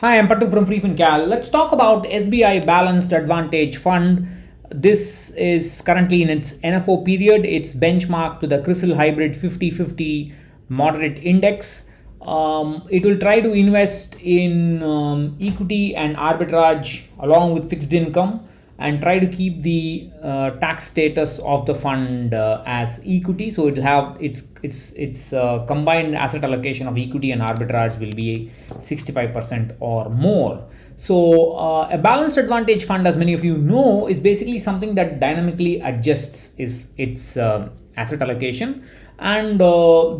Hi, I'm Patu from FreeFinCal. Let's talk about SBI Balanced Advantage Fund. This is currently in its NFO period. It's benchmarked to the CRISIL Hybrid 50/50 Moderate Index. It will try to invest in equity and arbitrage along with fixed income and try to keep the tax status of the fund as equity. So it will have its combined asset allocation of equity and arbitrage will be 65% or more. So a balanced advantage fund, as many of you know, is basically something that dynamically adjusts its asset allocation, and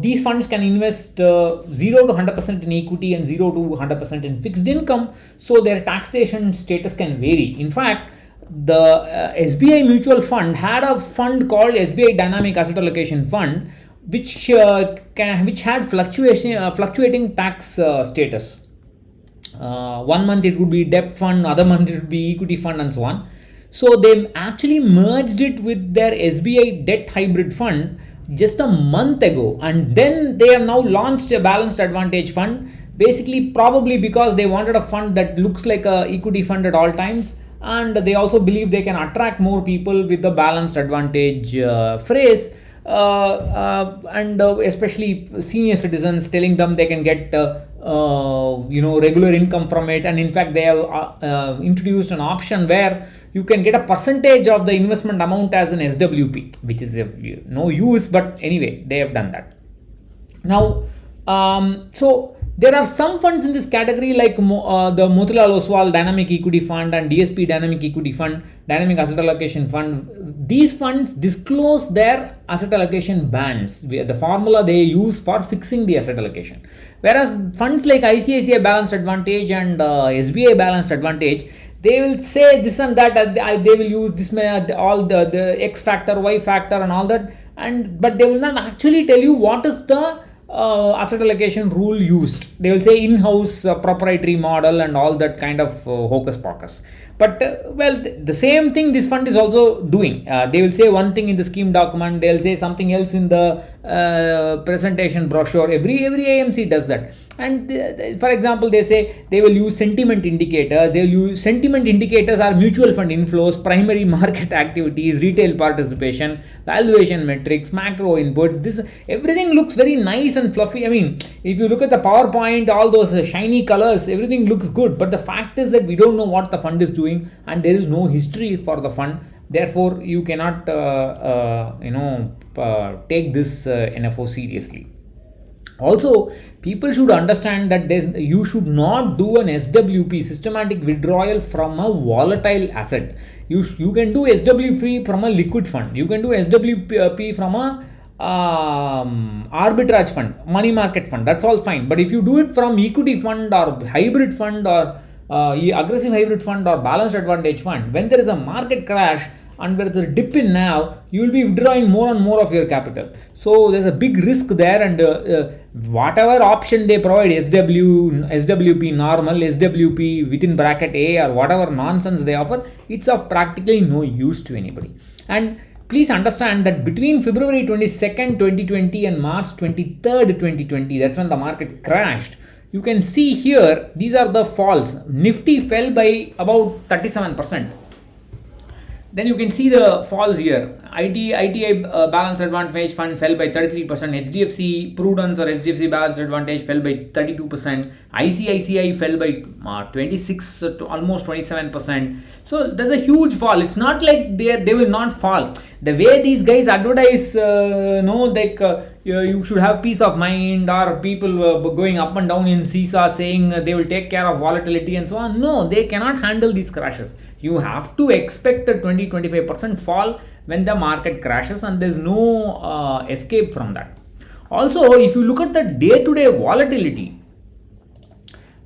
these funds can invest 0 to 100% in equity and 0 to 100% in fixed income, so their taxation status can vary. In fact, the SBI Mutual Fund had a fund called SBI Dynamic Asset Allocation Fund, which had fluctuating tax status. 1 month it would be debt fund, other month it would be equity fund, and so on. So they actually merged it with their SBI Debt Hybrid Fund just a month ago, and then they have now launched a Balanced Advantage Fund. Basically, probably because they wanted a fund that looks like a equity fund at all times, and they also believe they can attract more people with the balanced advantage phrase, and especially senior citizens, telling them they can get regular income from it. And in fact, they have introduced an option where you can get a percentage of the investment amount as an SWP, which is no use, but anyway, they have done that. Now, so there are some funds in this category like the Motilal Oswal Dynamic Equity Fund and DSP Dynamic Equity Fund, Dynamic Asset Allocation Fund. These funds disclose their asset allocation bands, the formula they use for fixing the asset allocation. Whereas funds like ICICI Balanced Advantage and SBI Balanced Advantage, they will say this and that, they will use this, all the X factor, Y factor and all that, but they will not actually tell you what is the asset allocation rule used. They will say in-house proprietary model and all that kind of hocus pocus. But the same thing this fund is also doing. They will say one thing in the scheme document, they will say something else in the presentation brochure. Every AMC does that. And for example, they say they will use sentiment indicators. They will use sentiment indicators are mutual fund inflows, primary market activities, retail participation, valuation metrics, macro inputs. This everything looks very nice and fluffy. I mean, if you look at the PowerPoint, all those shiny colors, everything looks good. But the fact is that we don't know what the fund is doing, and there is no history for the fund. Therefore, you cannot take this NFO seriously. Also, people should understand that you should not do an SWP, systematic withdrawal, from a volatile asset. You can do SWP from a liquid fund. You can do SWP from a arbitrage fund, money market fund. That's all fine. But if you do it from equity fund or hybrid fund or aggressive hybrid fund or balanced advantage fund, when there is a market crash and where there's a dip in now, you will be withdrawing more and more of your capital. So there's a big risk there, and whatever option they provide, SWP normal, SWP within bracket A, or whatever nonsense they offer, it's of practically no use to anybody. And please understand that between February 22nd, 2020 and March 23rd, 2020, that's when the market crashed. You can see here, these are the falls. Nifty fell by about 37%. Then you can see the falls here. ITI Balanced Advantage Fund fell by 33%. HDFC Prudence or HDFC Balanced Advantage fell by 32%. ICICI fell by 26 to almost 27%. So there's a huge fall. It's not like they will not fall. The way these guys advertise, you should have peace of mind, or people going up and down in seesaw saying they will take care of volatility and so on. No, they cannot handle these crashes. You have to expect a 20-25% fall when the market crashes, and there's no escape from that. Also, if you look at the day-to-day volatility,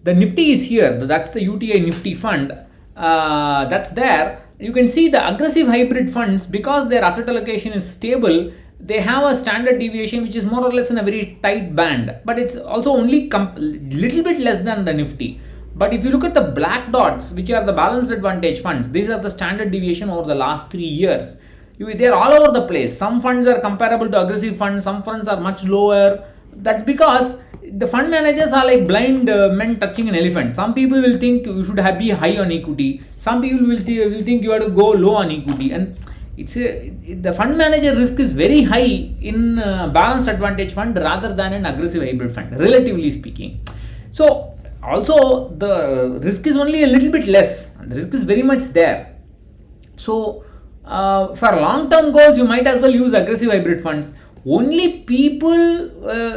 the Nifty is here. That's the UTI Nifty fund. That's there. You can see the aggressive hybrid funds, because their asset allocation is stable, they have a standard deviation which is more or less in a very tight band, but it's also only little bit less than the Nifty. But if you look at the black dots, which are the balanced advantage funds, these are the standard deviation over the last 3 years. They're all over the place. Some funds are comparable to aggressive funds, some funds are much lower, That's because the fund managers are like blind men touching an elephant. Some people will think you should be high on equity. Some people will think you have to go low on equity, and the fund manager risk is very high in balanced advantage fund rather than an aggressive hybrid fund, relatively speaking. So also the risk is only a little bit less, and the risk is very much there. So for long-term goals, you might as well use aggressive hybrid funds. Only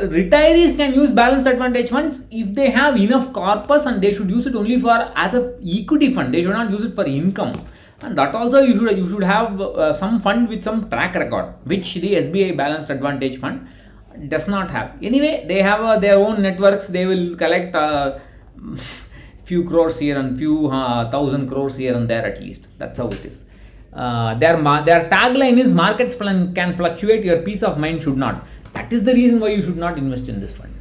retirees can use balanced advantage funds if they have enough corpus, and they should use it only for as a equity fund. They should not use it for income. And that also you should have some fund with some track record, which the SBI balanced advantage fund does not have. Anyway, they have their own networks. They will collect few crores here and few thousand crores here and there at least. That's how it is. Their tagline is markets can fluctuate, your peace of mind should not. That is the reason why you should not invest in this fund.